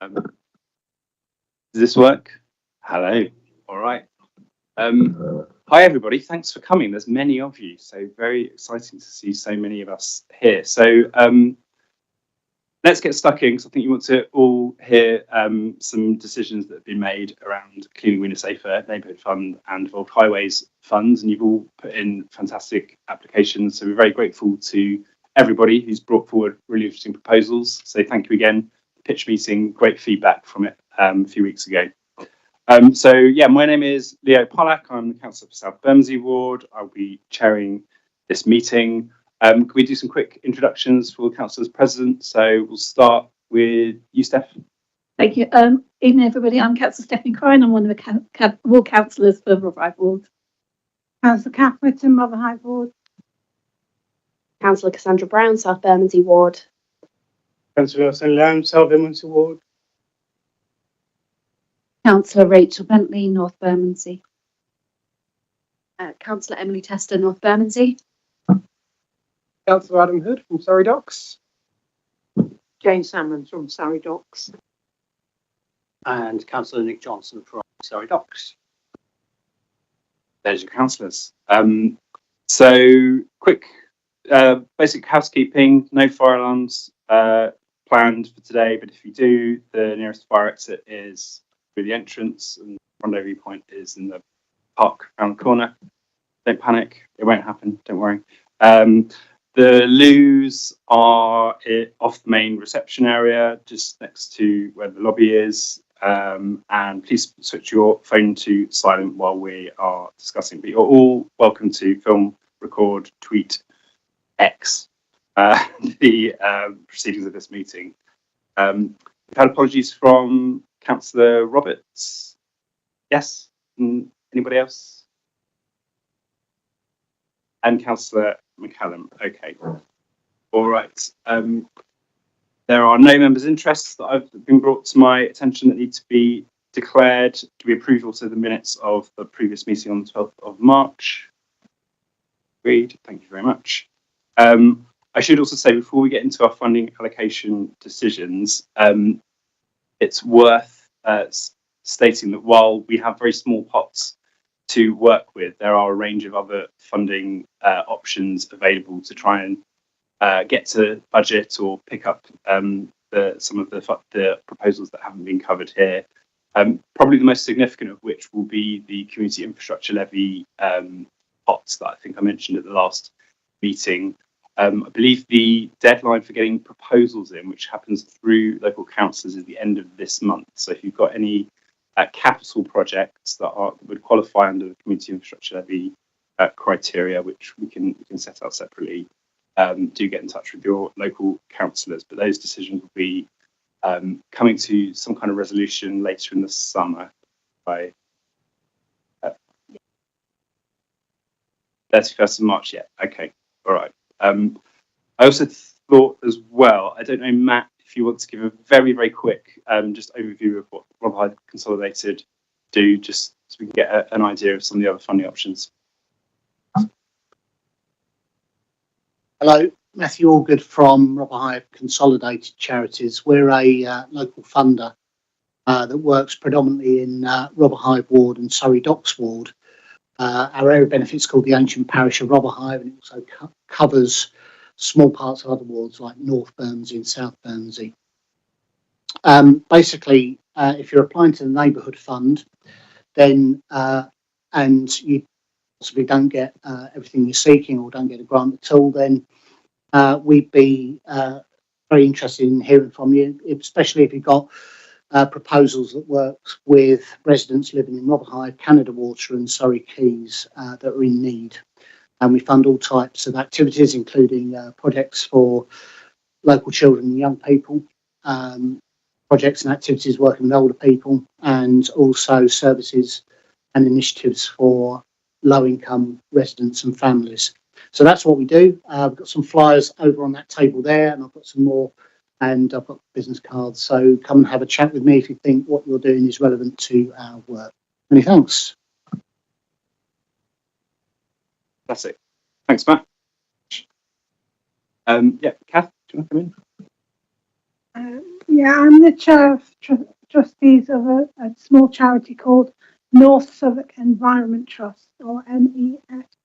Does this work? Hello. All right. Hi, everybody. Thanks for coming. There's many of you, so very exciting to see so many of us here. So let's get stuck in, because I think you want to all hear some decisions that have been made around Cleaning Greener Safer, Neighbourhood Fund and Evolved Highways funds, and you've all put in fantastic applications. So we're very grateful to everybody who's brought forward really interesting proposals. So thank you again. Pitch meeting, great feedback from it a few weeks ago. So yeah, my name is Leo Pollack. I'm the Councillor for South Bermondsey Ward. I'll be chairing this meeting. Can we do some quick introductions for the councillors present? So we'll start with you, Steph. Thank you. Evening, everybody. I'm Councillor Stephanie Crine. I'm one of the ward councillors for Rotherhithe Ward. Councillor Kath Whitton, Rotherhithe Ward. Councillor Cassandra Brown, South Bermondsey Ward. Councillor St Lamb, South Bermondsey Ward. Councillor Rachel Bentley, North Bermondsey. Councillor Emily Tester, North Bermondsey. Councillor Adam Hood from Surrey Docks. Jane Salmon from Surrey Docks. And Councillor Nick Johnson from Surrey Docks. There's your councillors. So quick basic housekeeping, no fire alarms planned for today, but if you do, the nearest fire exit is through the entrance, and the rendezvous point is in the park around the corner. Don't panic, it won't happen, don't worry. The loos are off the main reception area, just next to where the lobby is. And please switch your phone to silent while we are discussing. But you're all welcome to film, record, tweet, X the proceedings of this meeting. We've had apologies from Councillor Roberts. Yes? Anybody else? And Councillor McCallum. Okay. All right. There are no members' interests that have been brought to my attention that need to be declared. Do we approve also the minutes of the previous meeting on the 12th of March? Agreed. Thank you very much. I should also say, before we get into our funding allocation decisions, it's worth stating that while we have very small pots to work with, there are a range of other funding options available to try and get to budget or pick up some of the proposals that haven't been covered here. Probably the most significant of which will be the community infrastructure levy pots that I think I mentioned at the last meeting. I believe the deadline for getting proposals in, which happens through local councils, is the end of this month. So if you've got any capital projects that would qualify under the community infrastructure levy criteria, which we can set out separately, do get in touch with your local councillors. But those decisions will be coming to some kind of resolution later in the summer by 31st of March. Yeah, okay, all right. I also thought as well, I don't know, Matt, if you want to give a very, very quick just overview of what Rotherhithe Consolidated do, just so we can get an idea of some of the other funding options. Hello, Matthew Allgood from Rotherhithe Consolidated Charities. We're a local funder that works predominantly in Rotherhithe Ward and Surrey Docks Ward. Our area benefit is called the Ancient Parish of Rotherhithe, and it also covers small parts of other wards like North Bermondsey and South Bermondsey. Basically, if you're applying to the Neighbourhood Fund, then and you possibly don't get everything you're seeking or don't get a grant at all, then we'd be very interested in hearing from you, especially if you've got proposals that work with residents living in Rotherhithe, Canada Water and Surrey Quays that are in need. And we fund all types of activities, including projects for local children and young people, projects and activities working with older people, and also services and initiatives for low-income residents and families. So that's what we do. We've got some flyers over on that table there, and I've got some more, and I've got business cards. So come and have a chat with me if you think what you're doing is relevant to our work. Many thanks. That's it. Thanks, Matt. Yeah, Kath, do you want to come in? Yeah, I'm the chair of trustees of a small charity called North Southwark Environment Trust, or NEST.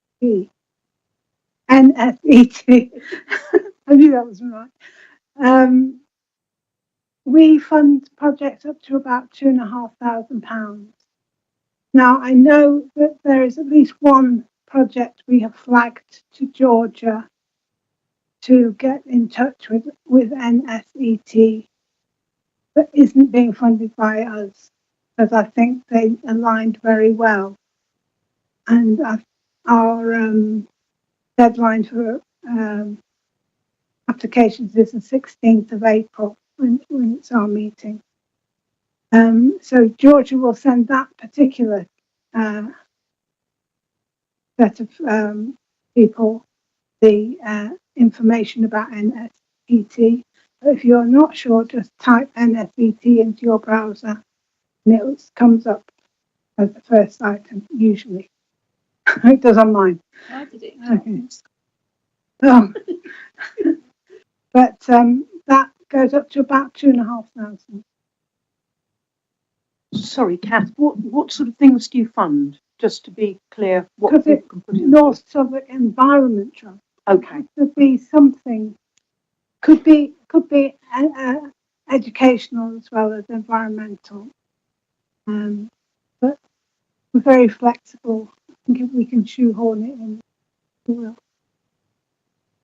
NSET. I knew that was right. We fund projects up to about £2,500. Now, I know that there is at least one project we have flagged to Georgia to get in touch with NSET that isn't being funded by us, because I think they aligned very well. And our deadline for applications is the 16th of April when it's our meeting. So Georgia will send that particular set of people the information about NSET. But if you're not sure, just type NSET into your browser and it comes up as the first item, usually. It does on mine. Why did it? Okay. Oh. But that goes up to about 2,500. Sorry, Kath, what sort of things do you fund? Just to be clear, what Because people it's can put in. North Southwark Environment Trust. Okay. Could be something, could be educational as well as environmental. But we're very flexible. I think if we can shoehorn it in, we will.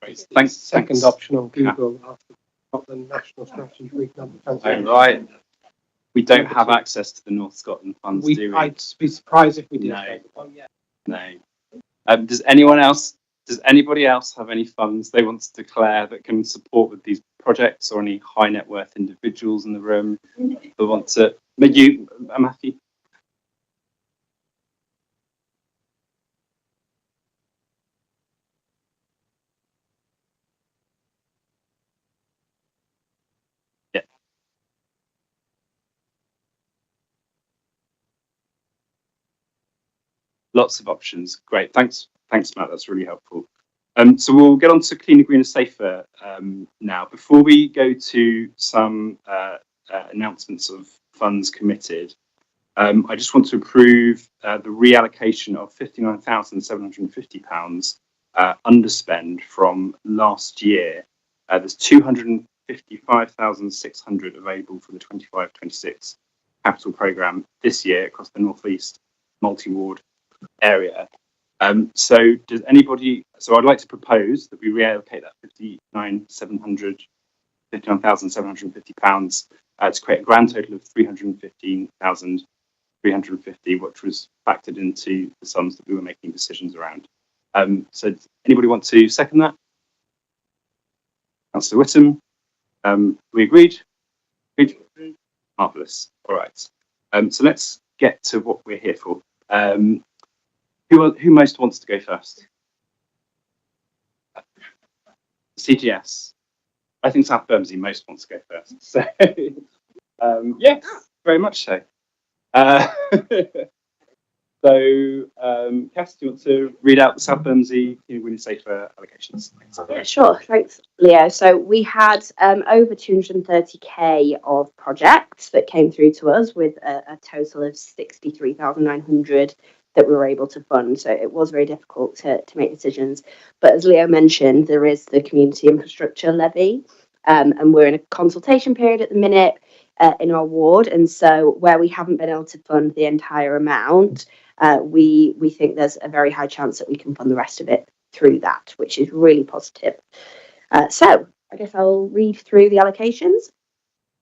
Great. Thanks. Second option on Google after got the National Strategy for Economic Oh, Transformation. right. We don't have access to the North Scotland funds, do we? I'd be surprised if we did. No. No. Does anybody else have any funds they want to declare that can support with these projects, or any high net worth individuals in the room who want to? You, Matthew. Yeah. Lots of options. Great. Thanks, Matt. That's really helpful. So we'll get on to cleaner, greener, safer now. Before we go to some announcements of funds committed, I just want to approve the reallocation of £59,750 underspend from last year. There's 255,600 available for the 25-26 capital programme this year across the North East multi-ward area. So does anybody? So I'd like to propose that we reallocate that £59,750 to create a grand total of £315,350, which was factored into the sums that we were making decisions around. So does anybody want to second that? Councillor Whittam, we agreed? Agreed? Marvellous. All right. So let's get to what we're here for. Who most wants to go first? CGS. I think South Bermondsey most wants to go first. So, yes, very much so. Cass, do you want to read out the South Bermondsey Winning Safer allocations? Yeah, sure. Thanks, Leo. So we had over 230k of projects that came through to us with a total of 63,900 that we were able to fund. So it was very difficult to make decisions. But as Leo mentioned, there is the community infrastructure levy, and we're in a consultation period at the minute in our ward. And so where we haven't been able to fund the entire amount, we think there's a very high chance that we can fund the rest of it through that, which is really positive. So I guess I'll read through the allocations.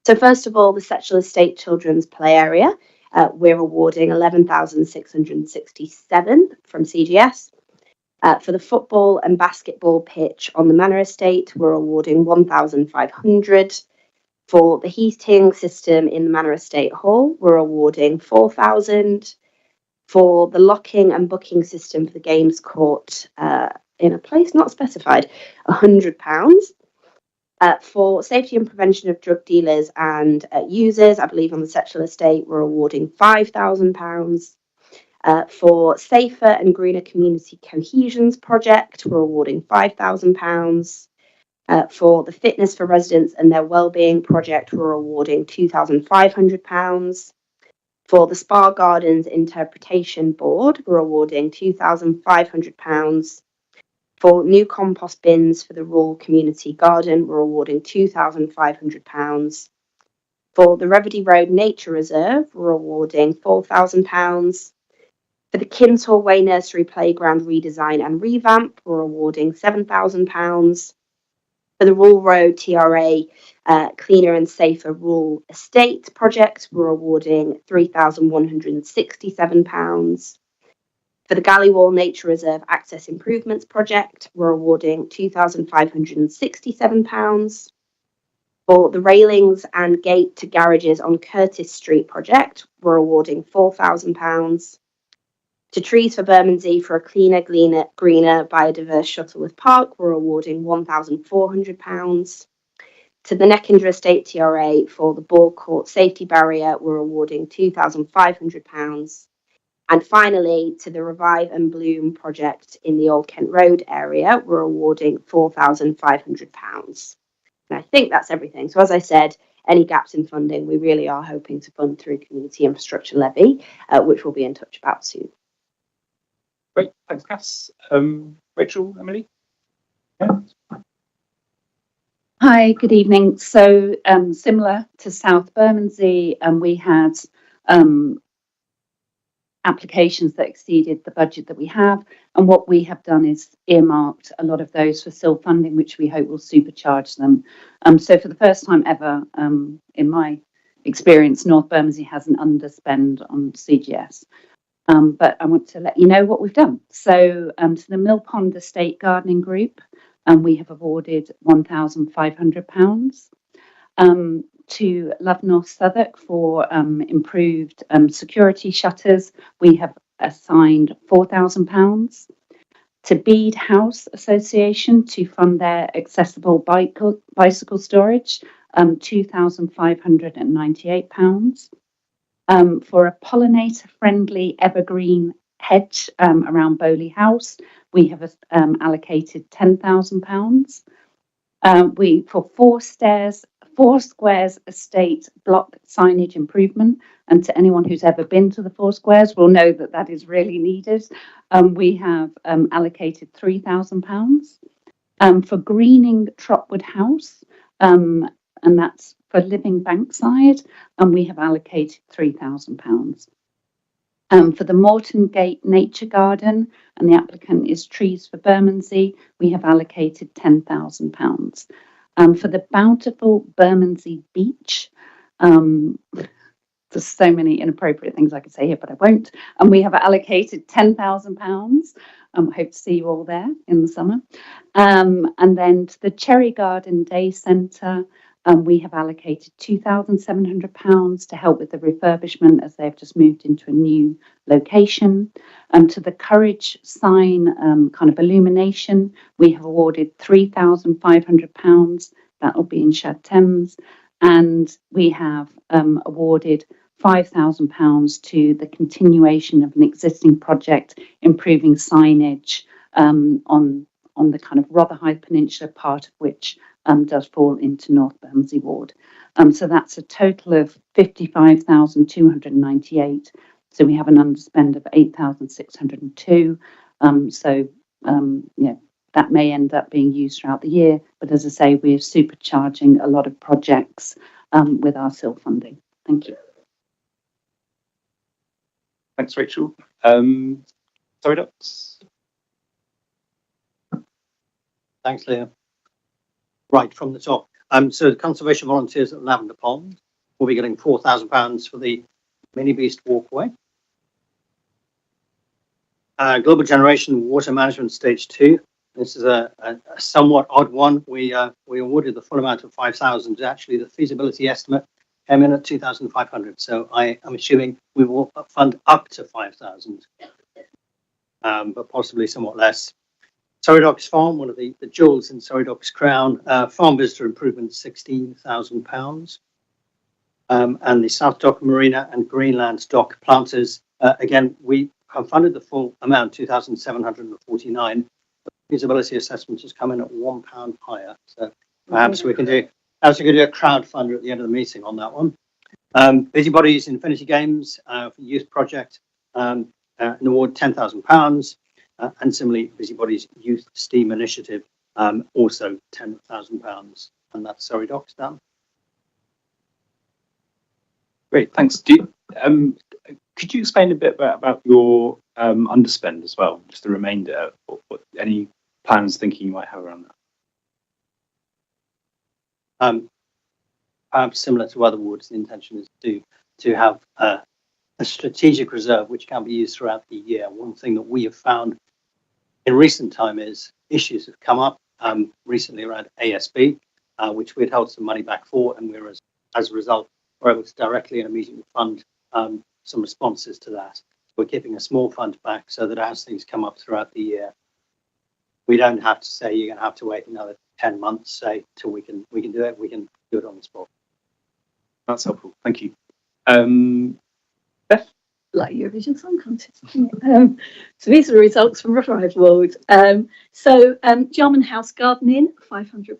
So first of all, the Setchell Estate Children's Play Area. We're awarding 11,667 from CGS. For the football and basketball pitch on the Manor Estate, we're awarding 1,500. For the heating system in the Manor Estate Hall, we're awarding 4,000. For the locking and booking system for the games court in a place not specified, £100. For safety and prevention of drug dealers and users, I believe on the Setchell Estate, we're awarding £5,000. For safer and greener community cohesions project, we're awarding £5,000. For the Fitness for Residents and Their Wellbeing project, we're awarding £2,500. For the Spa Gardens Interpretation Board, we're awarding £2,500. For new compost bins for the Rural Community Garden, we're awarding £2,500. For the Revedy Road Nature Reserve, we're awarding £4,000. For the Kinshall Way Nursery Playground redesign and revamp, we're awarding £7,000. For the Rural Road TRA Cleaner and Safer Rural Estate project, we're awarding £3,167. For the Gallywall Nature Reserve Access Improvements project, we're awarding £2,567. For the Railings and Gate to Garages on Curtis Street project, we're awarding £4,000. To Trees for Bermondsey for a cleaner, greener, biodiverse Shuttleworth Park, we're awarding £1,400. To the Neckender Estate TRA for the Ball Court Safety Barrier, we're awarding £2,500. And finally, to the Revive and Bloom project in the Old Kent Road area, we're awarding £4,500. And I think that's everything. So as I said, any gaps in funding, we really are hoping to fund through Community Infrastructure Levy, which we'll be in touch about soon. Great, thanks, Cass. Rachel, Emily? Yeah. Hi, good evening. So similar to South Bermondsey, we had applications that exceeded the budget that we have. And what we have done is earmarked a lot of those for SIL funding, which we hope will supercharge them. So for the first time ever, in my experience, North Bermondsey has an underspend on CGS. But I want to let you know what we've done. So to the Mill Pond Estate Gardening Group, we have awarded £1,500. To Love North Southwark for improved security shutters, we have assigned £4,000. To Bede House Association to fund their accessible bicycle storage, £2,598. For a pollinator-friendly evergreen hedge around Bowley House, we have allocated £10,000. For Four Squares Estate block signage improvement, and to anyone who's ever been to the Four Squares will know that that is really needed. We have allocated £3,000. For greening Trotwood House, and that's for Living Bankside, and we have allocated £3,000. For the Morton Gate Nature Garden, and the applicant is Trees for Bermondsey, we have allocated £10,000. For the Bountiful Bermondsey Beach, there's so many inappropriate things I could say here, but I won't. And we have allocated £10,000. Hope to see you all there in the summer. And then to the Cherry Garden Day Centre, we have allocated £2,700 to help with the refurbishment as they've just moved into a new location. To the Courage Sign kind of illumination, we have awarded £3,500. That will be in Shad Thames. And we have awarded £5,000 to the continuation of an existing project improving signage on the kind of Rotherhithe Peninsula, part of which does fall into North Bermondsey Ward. So that's a total of 55,298. So we have an underspend of 8,602. That may end up being used throughout the year. But as I say, we're supercharging a lot of projects with our SIL funding. Thank you. Thanks, Rachel. Sorry, Docs. Thanks, Leah. Right, from the top. So the conservation volunteers at Lavender Pond will be getting £4,000 for the Mini Beast Walkway. Global Generation Water Management Stage 2. This is a somewhat odd one. We awarded the full amount of £5,000. Actually, the feasibility estimate came in at £2,500. So I am assuming we will fund up to £5,000, but possibly somewhat less. Surrey Docks Farm, one of the jewels in Surrey Docks Crown, farm visitor improvement, £16,000. And the South Dock Marina and Greenland Dock planters, again, we have funded the full amount, 2,749. feasibility assessment has come in at £1 higher. So perhaps we can do a crowd funder at the end of the meeting on that one. Busybodies Infinity Games for youth project, an award £10,000, and similarly Busybodies Youth STEAM Initiative, also £10,000, and that's Surrey Docks done. Great, thanks. Could you explain a bit about your underspend as well, just the remainder, or any plans, thinking you might have around that? Perhaps similar to other awards, the intention is to have a strategic reserve which can be used throughout the year. One thing that we have found in recent time is issues have come up recently around ASB, which we'd held some money back for, and we're as a result we're able to directly and immediately fund some responses to that. We're keeping a small fund back so that as things come up throughout the year, we don't have to say you're going to have to wait another 10 months, say, till we can do it. We can do it on the spot. That's helpful. Thank you. Like Eurovision Song Contest. So these are the results from Riveride Ward. Jarman House Gardening, £500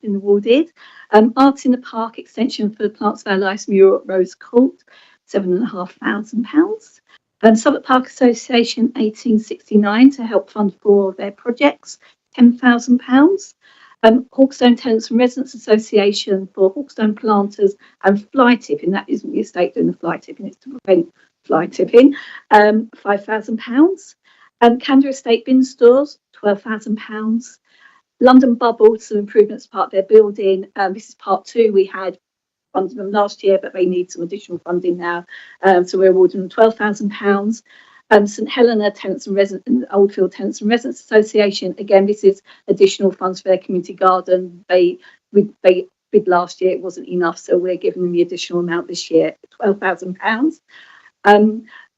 been awarded. Art in the Park extension for the Plants of Our Lives mural at Rose Court, £7,500. Southwark Park Association 1869 to help fund 4 of their projects, £10,000. Hawkstone Tenants and Residents Association for Hawkstone planters and fly tipping. That isn't the estate doing the fly tipping, it's to prevent fly tipping. £5,000. Candor Estate Bin Stores, £12,000. London Bubble, some improvements as part of their building. This is part 2. We had funded them last year, but they need some additional funding now. So we're awarding them £12,000. St Helena Tenants and Residents, Oldfield Tenants and Residents Association. Again, this is additional funds for their community garden. They bid last year, it wasn't enough, so we're giving them the additional amount this year, £12,000.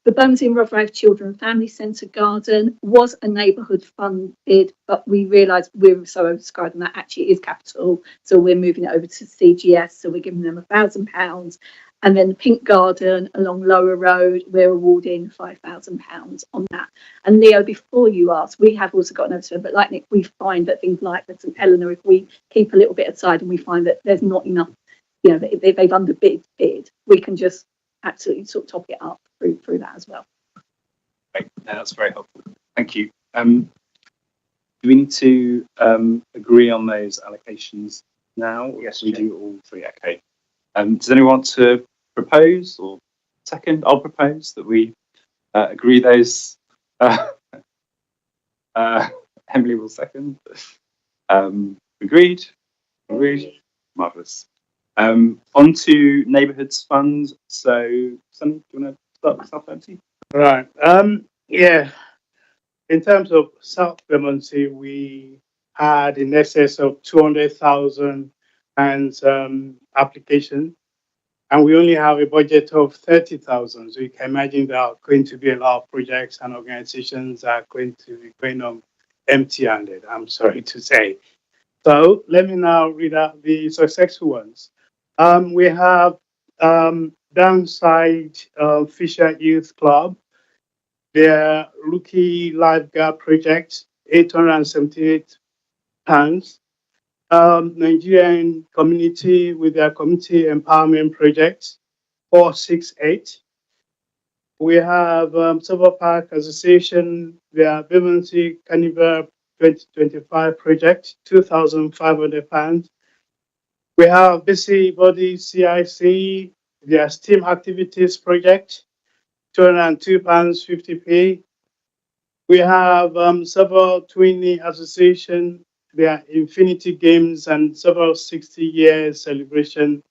The Bones in Rotherhithe Children and Family Centre Garden was a neighbourhood fund bid, but we realised we were so oversubscribed and that actually is capital, so we're moving it over to CGS, so we're giving them £1,000. And then the Pink Garden along Lower Road, we're awarding £5,000 on that. And Leo, before you ask, we have also got an overspend, but like Nick, we find that things like the St Helena, if we keep a little bit aside and we find that there's not enough, you know, they've underbid, we can just absolutely sort of top it up through that as well. Great. No, that's very helpful. Thank you. Do we need to agree on those allocations now? Yes, we do all 3. Okay. Does anyone want to propose or second? I'll propose that we agree those. Emily will second. Agreed. Marvellous. On to Neighbourhoods Fund. So, Sonny, do you want to start with South Bermondsey? Right. Yeah. In terms of South Bermondsey, we had in excess of 200,000 and application, and we only have a budget of 30,000. So you can imagine there are going to be a lot of projects and organizations that are going to be going on empty-handed, I'm sorry to say. So let me now read out the successful ones. We have Downside Fisher Youth Club, their rookie lifeguard project, £878. Nigerian community with their community empowerment project, 468. We have Southwark Park Association, their Bermondsey Carnival 2025 project, £2,500. We have Busybody CIC, their STEAM activities project, £202.50. We have several Twinny Association, their Infinity Games and several 60-year celebration,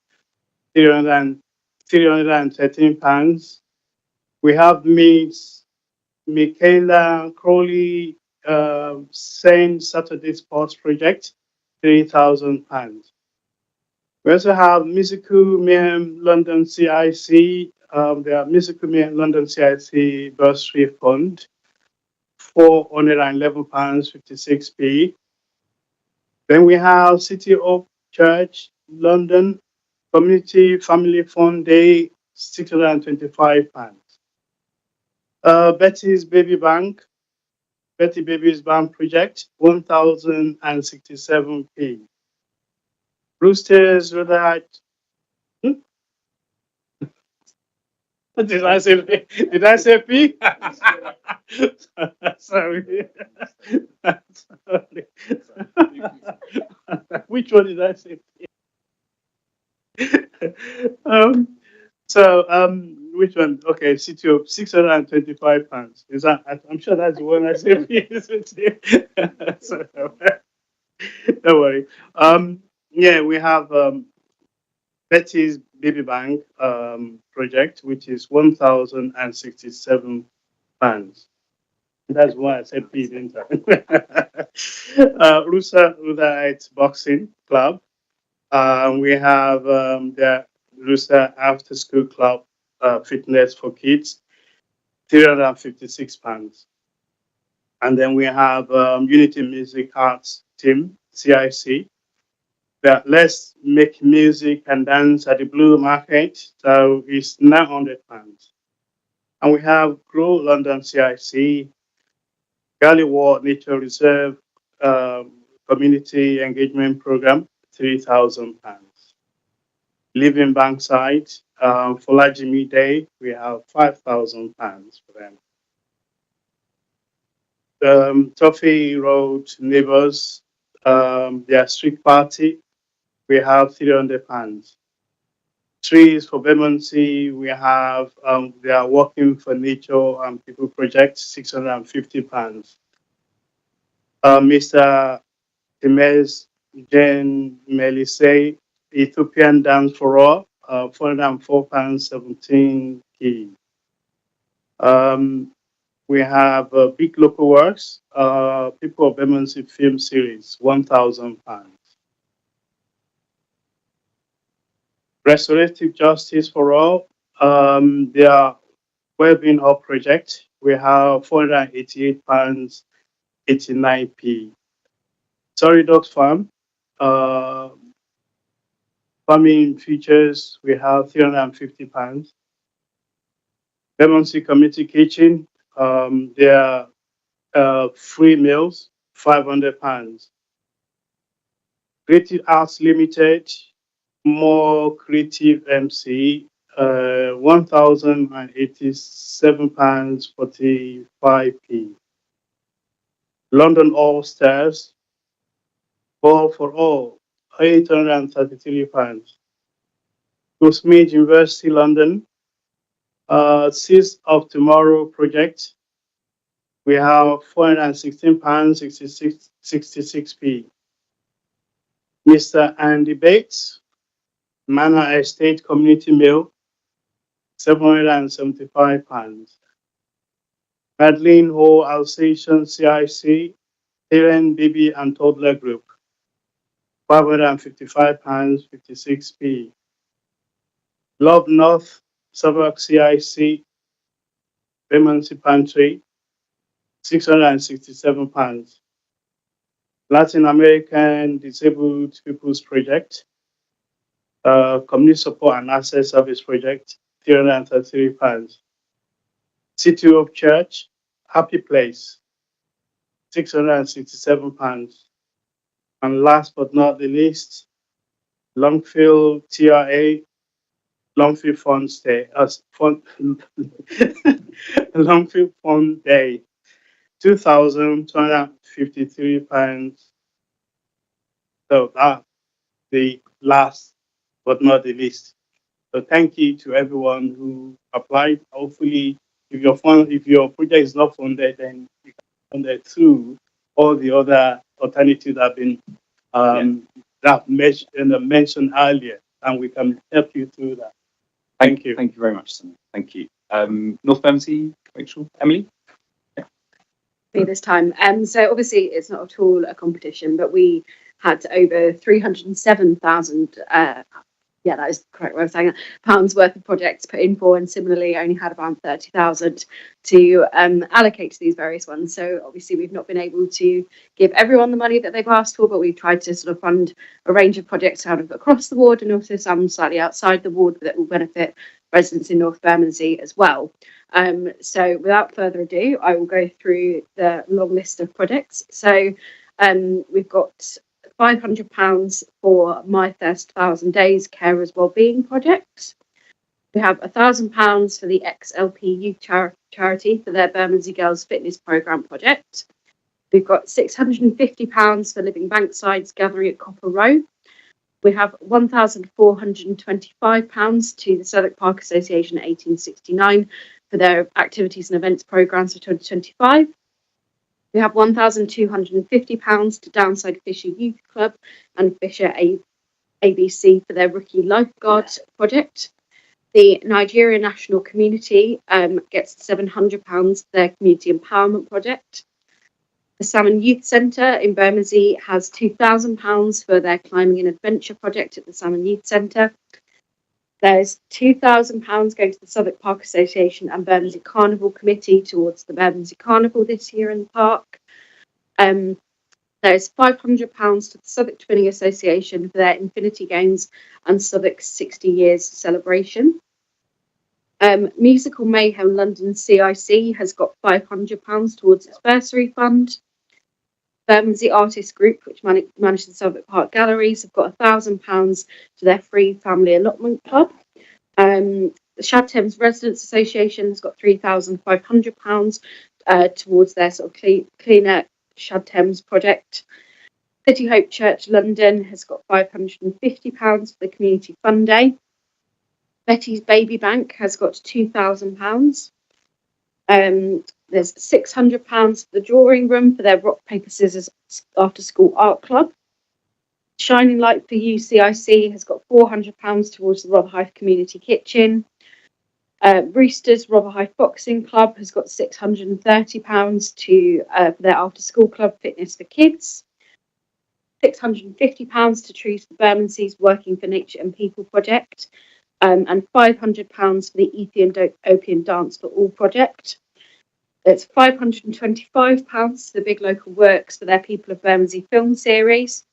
£313. We have Miss Michaela Crowley Saint Saturday Sports Project, £3,000. We also have Musical Mayhem London CIC, their Musical Mayhem London CIC Bursary Fund, £411.56. Then we have City of Church, London, Community Family Fund Day, £625. Betty's Baby Bank, Betty Baby's Band Project, 1,067p. Roosters Rhodite. Did I say P? Did I say P? Sorry. Sorry. Which one did I say? Which one? Okay, city of £625. Is that? I'm sure that's the one I said. So, don't worry. Yeah, we have Betty's Baby Bank project, which is £1,067. That's why I said P, didn't I? Rooster Boxing Club. We have the Rooster After School Club Fitness for Kids, £356. And then we have Unity Music Arts Team, CIC. That Let's Make Music and Dance at the Blue Market, so it's £900. And we have Grow London CIC, Gallyward Nature Reserve Community Engagement Program, £3,000. Living Bankside, for Lajimi Day, we have £5,000 for them. Toffee Road Neighbours, their street party, we have £300. Trees for Bermondsey, we have they are working for nature and people project, £650. Mr. Times Jane Melise, Ethiopian Dance for All, £404.17. We have Big Local Works, People of Bermondsey Film Series, £1,000. Restorative Justice for All, their Wellbeing Hub project, we have £488.89. Sorry Dogs Farm, Farming Features, we have £350. Bermondsey Community Kitchen, their free meals, £500. Creative Arts Limited, More Creative MC, £1,087.45. London All Stars, Ball for All, £833. Goldsmith University London, Seeds of Tomorrow project, we have £416.66. Mr. Andy Bates, Manor Estate Community Meal, £775. Madeline Ho Alsatian CIC, Parent, Baby and Toddler Group, £555.56. Love North, Southwark CIC, Bermondsey Pantry, £667. Latin American Disabled People's Project, Community Support and Access Service Project, £333. City of Church, Happy Place, £667. And last but not the least, Longfield TRA, Longfield Fund Stay, Longfield Fund Day, £2,253. So that's the last but not the least. So thank you to everyone who applied. Hopefully, if your project is not funded, then you can fund it through all the other alternatives that have been mentioned earlier, and we can help you through that. Thank you. Thank you very much, Simon. Thank you. North Bermondsey, Rachel, Emily? Me this time. So obviously it's not at all a competition, but we had over 307,000 that is the correct way of saying that, pounds worth of projects put in for, and similarly only had around 30,000 to allocate to these various ones. So obviously we've not been able to give everyone the money that they've asked for, but we've tried to sort of fund a range of projects out of across the ward and also some slightly outside the ward that will benefit residents in North Bermondsey as well. So without further ado, I will go through the long list of projects. So we've got £500 for My First 1,000 Days Carers Wellbeing Project. We have £1,000 for the XLP Youth Charity for their Bermondsey Girls Fitness Programme project. We've got £650 for Living Banksides Gathering at Copper Row. We have £1,425 to the Southwark Park Association 1869 for their activities and events programmes for 2025. We have £1,250 to Downside Fisher Youth Club and Fisher ABC for their Rookie Lifeguard project. The Nigeria National Community gets £700 for their Community Empowerment project. The Salmon Youth Centre in Bermondsey has £2,000 for their Climbing and Adventure project at the Salmon Youth Centre. There's £2,000 going to the Southwark Park Association and Bermondsey Carnival Committee towards the Bermondsey Carnival this year in the park. There's £500 to the Southwark Twinning Association for their Infinity Games and Southwark's 60 years celebration. Musical Mayhem London CIC has got £500 towards its bursary fund. Bermondsey Artists Group, which manages the Southwark Park Galleries, have got £1,000 to their free family allotment club. The Shad Thames Residents Association has got £3,500 towards their sort of cleaner Shad Thames project. City Hope Church London has got £550 for the Community Fund Day. Betty's Baby Bank has got £2,000. There's £600 for the Drawing Room for their Rock, Paper, Scissors After School Art Club. Shining Light for You CIC has got £400 towards the Rotherhithe Community Kitchen. Roosters Rotherhithe Boxing Club has got £630 for their After School Club Fitness for Kids. £650 to Trees for Bermondsey's Working for Nature and People project. And £500 for the Ethiopian Dance for All project. There's £525 to the Big Local Works for their People of Bermondsey film series,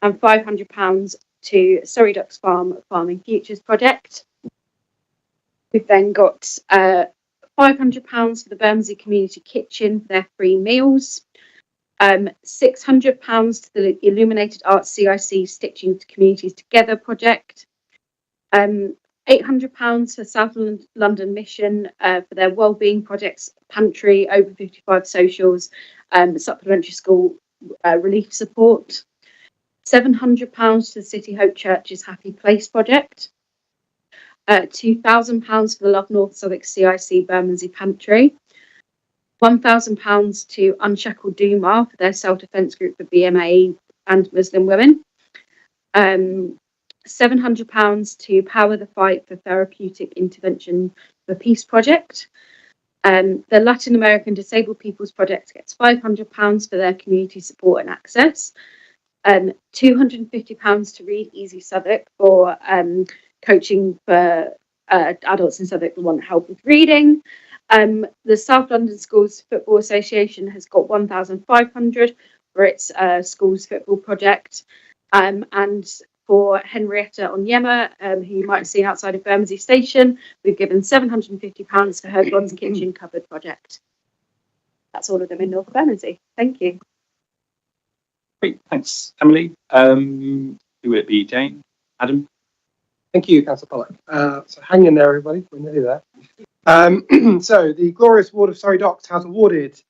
and £500 to Surrey Ducks Farm Farming Futures project. We've then got £500 for the Bermondsey Community Kitchen for their free meals, £600 to the Illuminated Arts CIC Stitching Communities Together project, £800 for South London Mission for their wellbeing projects, Pantry, Over 55 Socials, Supplementary School Relief Support. £700 to the City Hope Church's Happy Place project. £2,000 for the Love North Southwark CIC Bermondsey Pantry. £1,000 to Unshackled Duma for their self-defence group for BMA and Muslim women. £700 to Power the Fight for Therapeutic Intervention for Peace project. The Latin American Disabled Peoples Project gets £500 for their community support and access. £250 to Read Easy Southwark for coaching for adults in Southwark who want help with reading. The South London Schools Football Association has got £1,500 for its schools football project. And for Henrietta Onyema, who you might have seen outside of Bermondsey Station, we've given £750 for her God's Kitchen Cupboard project. That's all of them in North Bermondsey. Thank you. Great, thanks, Emily. Who will it be, Jane? Adam? Thank you, Councillor Pollock. So hang in there, everybody. We're nearly there. So the Glorious Ward of Surrey Docks has awarded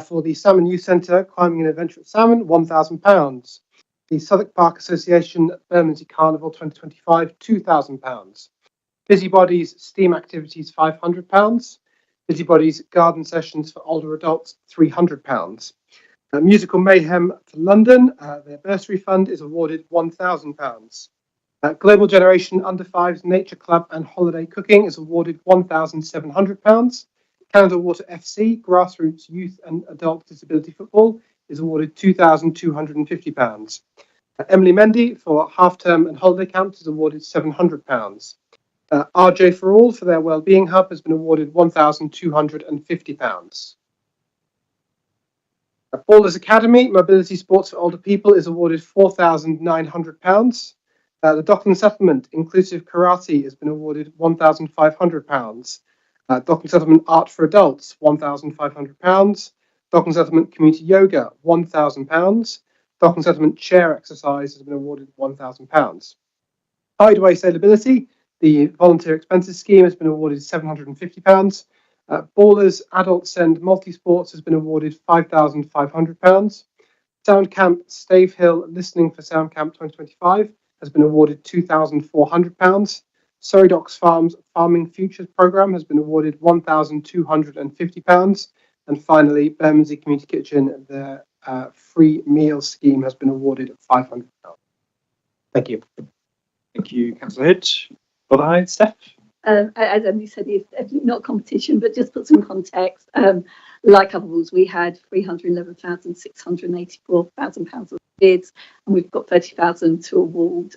for the Salmon Youth Centre, Climbing and Adventure at Salmon, £1,000. The Southwark Park Association Bermondsey Carnival 2025, £2,000. Busybodies STEAM Activities, £500. Busybodies Garden Sessions for Older Adults, £300. Musical Mayhem for London, their bursary fund is awarded £1,000. Global Generation Under 5s Nature Club and Holiday Cooking is awarded £1,700. Canada Water FC Grassroots Youth and Adult Disability Football is awarded £2,250. Emily Mendy for Half Term and Holiday Camps is awarded £700. RJ for All for their Wellbeing Hub has been awarded £1,250. Balders Academy Mobility Sports for Older People is awarded £4,900. The Dockland Settlement Inclusive Karate has been awarded £1,500. Dockland Settlement Art for Adults, £1,500. Dockland Settlement Community Yoga, £1,000. Dockland Settlement Chair Exercise has been awarded £1,000. Hideaway Sailability, the Volunteer Expenses Scheme, has been awarded £750. Ballers Adult Send Multisports has been awarded £5,500. Sound Camp Stave Hill Listening for Sound Camp 2025 has been awarded £2,400. Surrey Docks Farms Farming Futures Programme has been awarded £1,250. And finally, Bermondsey Community Kitchen, the free meal scheme has been awarded £500. Thank you. Thank you, Councillor Hood. Bother Steph? As Emily said, it's definitely not competition, but just put some context. Like other awards, we had £311,684 of bids, and we've got 30,000 to award.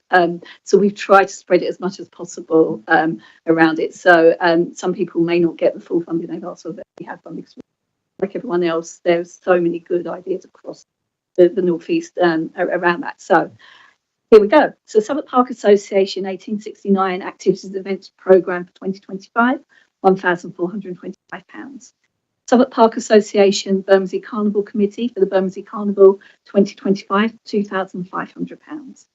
So we've tried to spread it as much as possible around it. So some people may not get the full funding they've asked for, but we have funding. Like everyone else, there's so many good ideas across the North East around that. So here we go. So Southwark Park Association 1869 Activities and Events Programme for 2025, £1,425. Southwark Park Association Bermondsey Carnival Committee for the Bermondsey Carnival 2025, £2,500.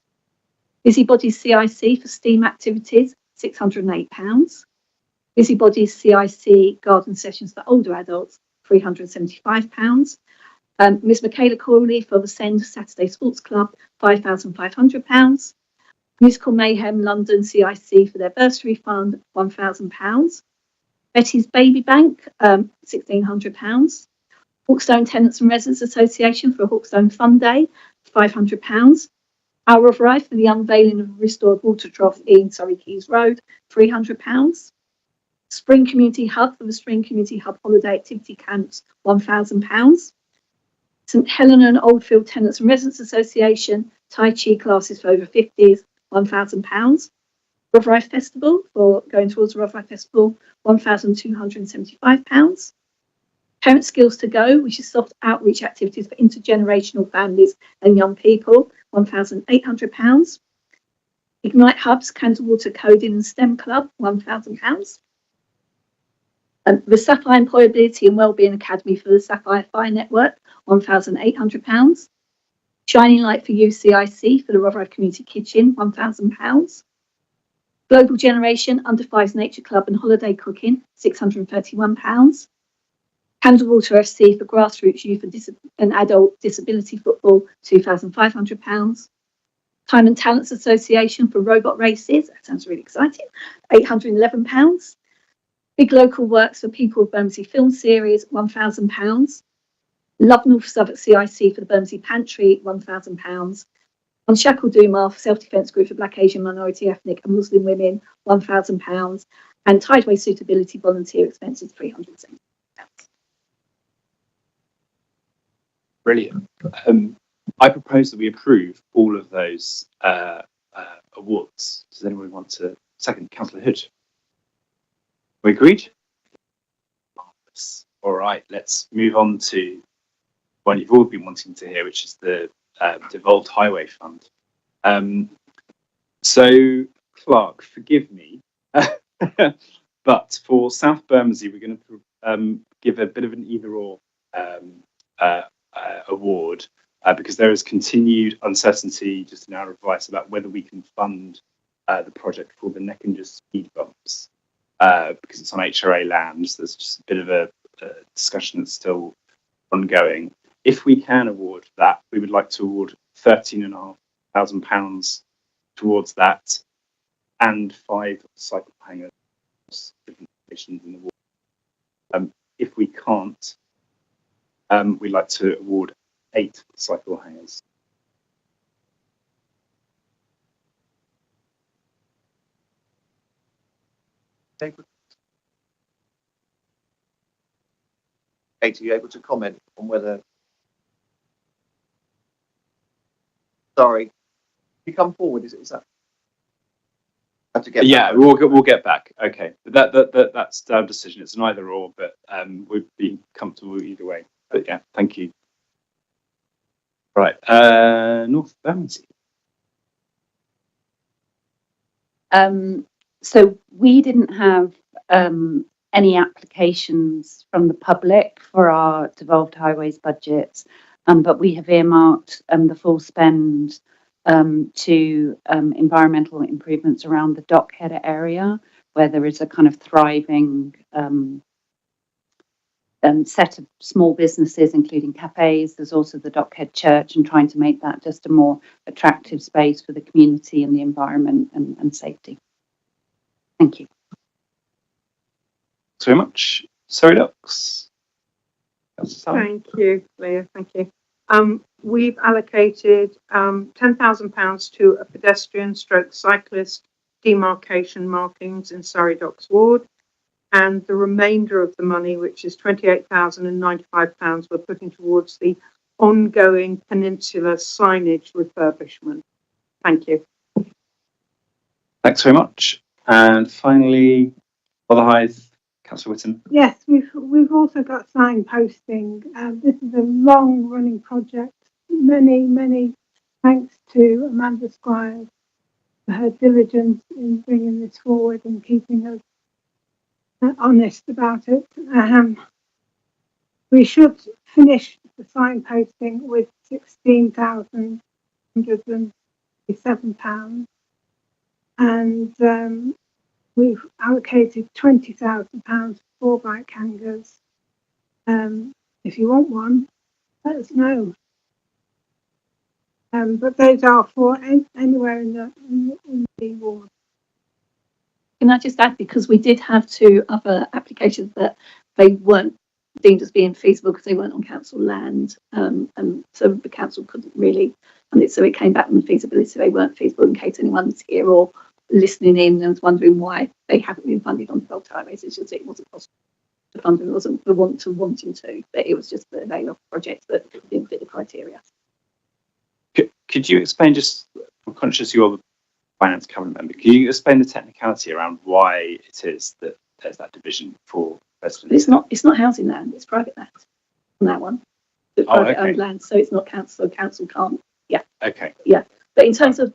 Busybodies CIC for STEAM activities, £608. Busybodies CIC Garden Sessions for older adults, £375. Ms Michaela Corley for the Send Saturday Sports Club, £5,500. Musical Mayhem London CIC for their bursary fund, £1,000. Betty's Baby Bank, £1,600. Hawkstone Tenants and Residents Association for Hawkstone Fun Day, £500. Hour of Life for the unveiling of a restored water trough in Surrey Quays Road, £300. Spring Community Hub for the Spring Community Hub Holiday Activity Camps, £1,000. St Helena and Oldfield Tenants and Residents Association, Tai Chi classes for over 50s, £1,000. Love Life Festival, for going towards the Love Life Festival, £1,275. Parent Skills to Go, which is soft outreach activities for intergenerational families and young people, £1,800. Ignite Hubs, Candlewater Coding and STEM Club, £1,000. The Sapphire Employability and Wellbeing Academy for the Sapphire Fire Network, £1,800. Shining Light for You CIC for the Rotherhithe Community Kitchen, £1,000. Global Generation Under Fives Nature Club and Holiday Cooking, £631. Candlewater FC for Grassroots Youth and Adult Disability Football, £2,500. Time and Talents Association for Robot Races, that sounds really exciting, £811. Big Local Works for People of Bermondsey Film Series, £1,000. Love North Southwark CIC for the Bermondsey Pantry, £1,000. Unshackled Duma for Self-Defence Group for Black, Asian, Minority, Ethnic and Muslim Women, £1,000. And Tideway Suitability Volunteer Expenses, £370. Brilliant. I propose that we approve all of those awards. Does anyone want to second? Councillor Hood? We agreed? Marvellous. All right, let's move on to one you've all been wanting to hear, which is the devolved highway fund. So, Clark, forgive me, but for South Bermondsey, we're going to give a bit of an either-or award because there is continued uncertainty just in our advice about whether we can fund the project for the Neckinger speed bumps because it's on HRA lands. There's just a bit of a discussion that's still ongoing. If we can award that, we would like to award £13,500 towards that and 5 cycle hangers, different locations in the ward. If we can't, we'd like to award 8 cycle hangers. Kate, are you able to comment on whether? Sorry, you come forward. Is that? Have to get Yeah, we'll get back. Okay, that's our decision. It's an either or, but we'd be comfortable either way. But yeah, thank you. Right, North Bermondsey. So we didn't have any applications from the public for our devolved highways budgets, but we have earmarked the full spend to environmental improvements around the Dockhead area, where there is a kind of thriving set of small businesses, including cafes. There's also the Dockhead Church, and trying to make that just a more attractive space for the community and the environment and safety. Thank you. Thanks very much. Sorry, Docs. Thank you, Leah. Thank you. We've allocated £10,000 to a pedestrian stroke cyclist demarcation markings in Surrey Docks Ward, and the remainder of the money, which is £28,095, we're putting towards the ongoing peninsula signage refurbishment. Thank you. Thanks very much. And finally, Father Hythe, Councillor Whittam. Yes, we've also got signposting. This is a long-running project. Many thanks to Amanda Squires for her diligence in bringing this forward and keeping us honest about it. We should finish the signposting with £16,137, and we've allocated £20,000 for bike hangers. If you want one, let us know. But those are for anywhere in the ward. Can I just add, because we did have 2 other applications that they weren't deemed as being feasible because they weren't on council land, and so the council couldn't really, and so it came back on the feasibility. They weren't feasible, in case anyone's here or listening in and was wondering why they haven't been funded on devolved highways. It's just it wasn't possible. The funding wasn't the wanting to, but it was just that they were projects that didn't fit the criteria. Could you explain, just, I'm conscious you're the finance cabinet member, can you explain the technicality around why it is that there's that division for residents? It's not housing land, it's private land on that one. It's private owned land, so it's not council, so council can't. Okay. But in terms of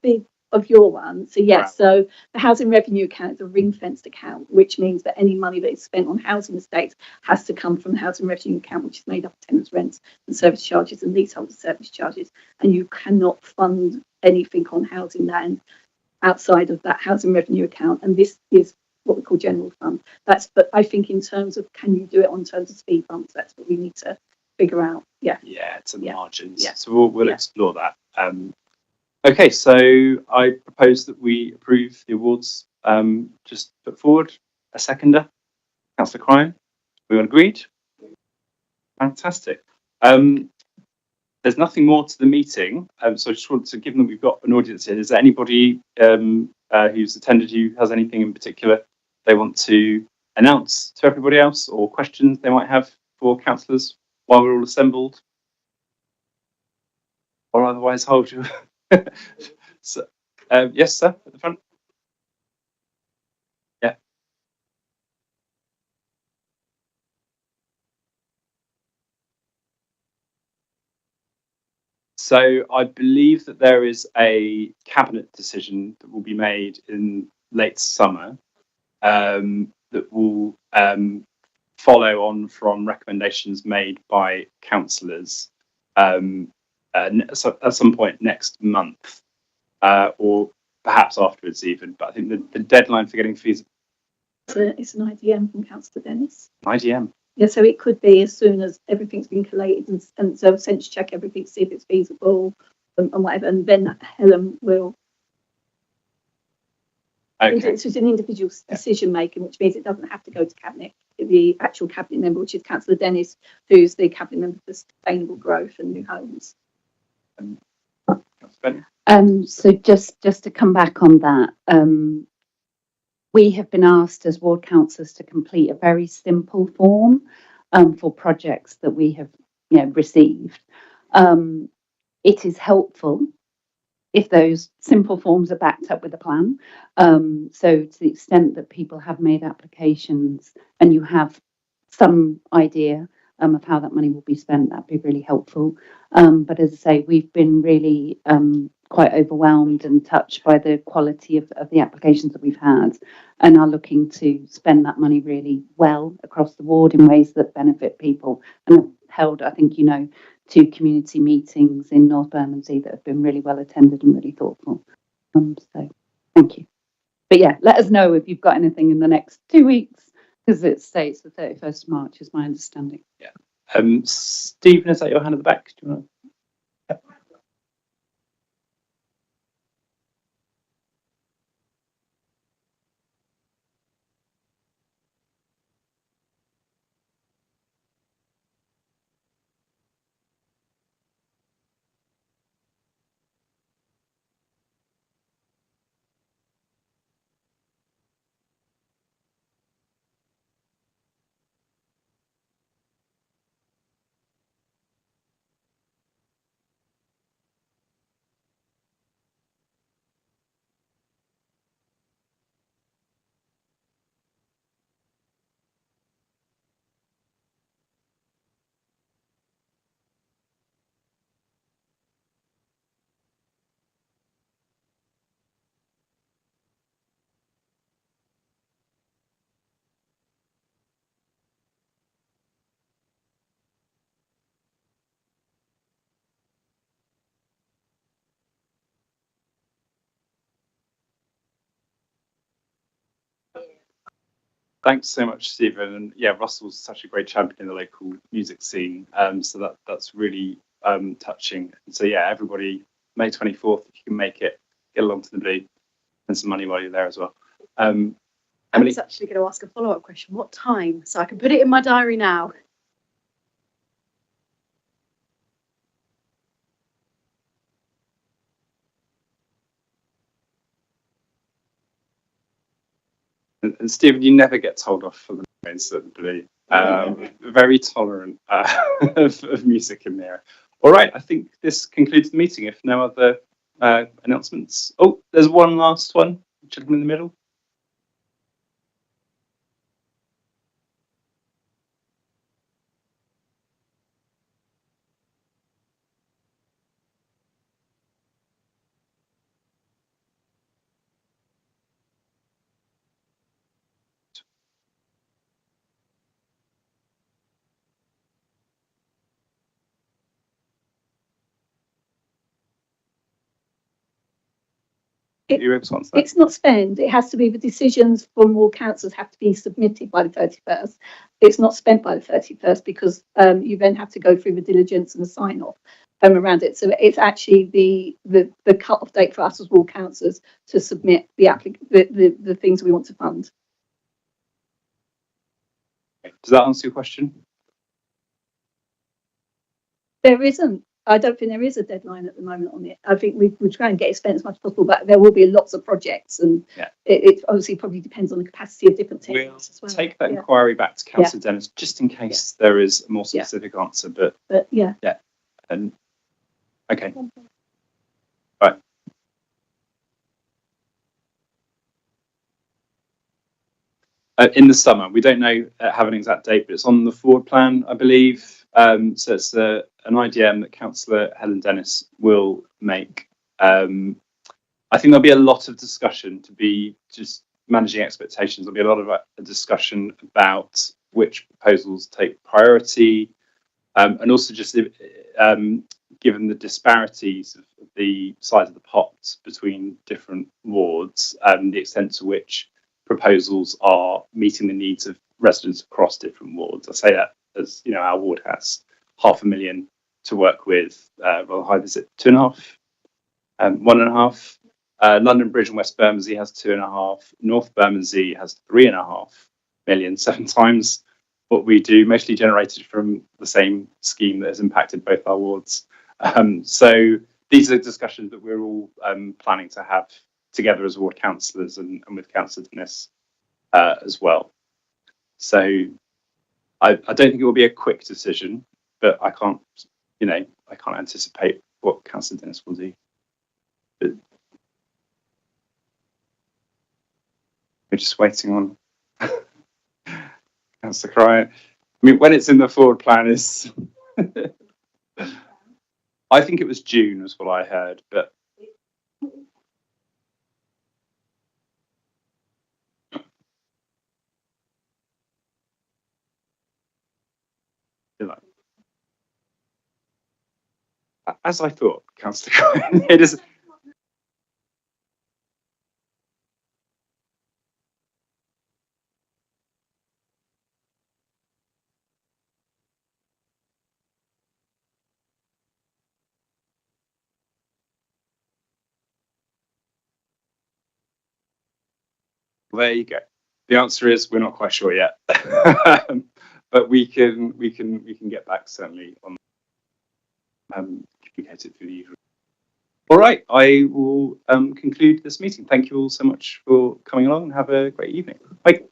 your one, so yes, so the housing revenue account is a ring-fenced account, which means that any money that is spent on housing estates has to come from the housing revenue account, which is made up of tenants' rents and service charges and leaseholder service charges, and you cannot fund anything on housing land outside of that housing revenue account. And this is what we call general fund. But I think in terms of, can you do it on terms of speed bumps, that's what we need to figure out. Yeah, to the margins. Yeah. So we'll explore that. Okay, so I propose that we approve the awards. Just put forward a seconder, Councillor Cryan. We all agreed? Fantastic. There's nothing more to the meeting, so I just want to, given that we've got an audience here, is there anybody who's attended who has anything in particular they want to announce to everybody else, or questions they might have for councillors while we're all assembled? Or otherwise hold you. So, yes, sir, at the front. Yeah. So I believe that there is a cabinet decision that will be made in late summer that will follow on from recommendations made by councillors so at some point next month, or perhaps afterwards even. But I think the deadline for getting fees. It's an IDM from Councillor Dennis. IDM. Yeah, so it could be as soon as everything's been collated and so sense check everything, see if it's feasible and whatever, and then Helen will. Okay. It's just an individual decision making, which means it doesn't have to go to cabinet. The actual cabinet member, which is Councillor Dennis, who's the cabinet member for sustainable growth and new homes. So just to come back on that, we have been asked as ward councillors to complete a very simple form for projects that we have received. It is helpful if those simple forms are backed up with a plan. So to the extent that people have made applications and you have some idea of how that money will be spent, that'd be really helpful. But as I say, we've been really quite overwhelmed and touched by the quality of the applications that we've had, and are looking to spend that money really well across the ward in ways that benefit people. And I've held, I think, 2 community meetings in North Bermondsey that have been really well attended and really thoughtful. So thank you. But yeah, let us know if you've got anything in the next 2 weeks, because it states the 31st of March is my understanding. Yeah. Stephen, is that your hand at the back? Do you want to... Thanks so much, Stephen. And yeah, Russell's such a great champion in the local music scene. So that's really touching. And so yeah, everybody, May 24th, if you can make it, get along to the Blue and some money while you're there as well. I Emily? was actually going to ask a follow-up question. What time? So I can put it in my diary now. And Stephen, you never get told off for the noise at the Blue. Very tolerant of music in there. All right, I think this concludes the meeting. If no other announcements. Oh, there's one last one. Gentleman in the middle. You're able to answer that? It's not spent. It has to be, the decisions from all councils have to be submitted by the 31st. It's not spent by the 31st because you then have to go through the diligence and the sign off around it. So it's actually the cut-off date for us as all councils to submit the things we want to fund. Does that answer your question? There isn't. I don't think there is a deadline at the moment on it. I think we try and get it spent as much as possible, but there will be lots of projects, and it obviously probably depends on the capacity of different teams as well. Take that inquiry back to Councillor Dennis, just in case there is a more specific answer. But yeah. And okay, right. In the summer, we don't know have an exact date, but it's on the forward plan, I believe. So it's an IDM that Councillor Helen Dennis will make. I think there'll be a lot of discussion, to be just managing expectations. There'll be a lot of discussion about which proposals take priority, and also just given the disparities of the size of the pots between different wards, the extent to which proposals are meeting the needs of residents across different wards. I say that as our ward has 500,000 to work with. Rather high, is it 2.5? 1.5. London Bridge and West Bermondsey has 2.5. North Bermondsey has 3.5 million, 7 times what we do, mostly generated from the same scheme that has impacted both our wards. So these are discussions that we're all planning to have together as ward councillors and with Councillor Dennis as well. So I don't think it will be a quick decision, but I can't anticipate what Councillor Dennis will do. But we're just waiting on Councillor Cryer. I mean, when it's in the forward plan I think it was June was what I heard, but As I thought, Councillor Cohen, it is. There you go. The answer is we're not quite sure yet, but we can get back certainly on communicate it through the usual. All right, I will conclude this meeting. Thank you all so much for coming along and have a great evening. Bye.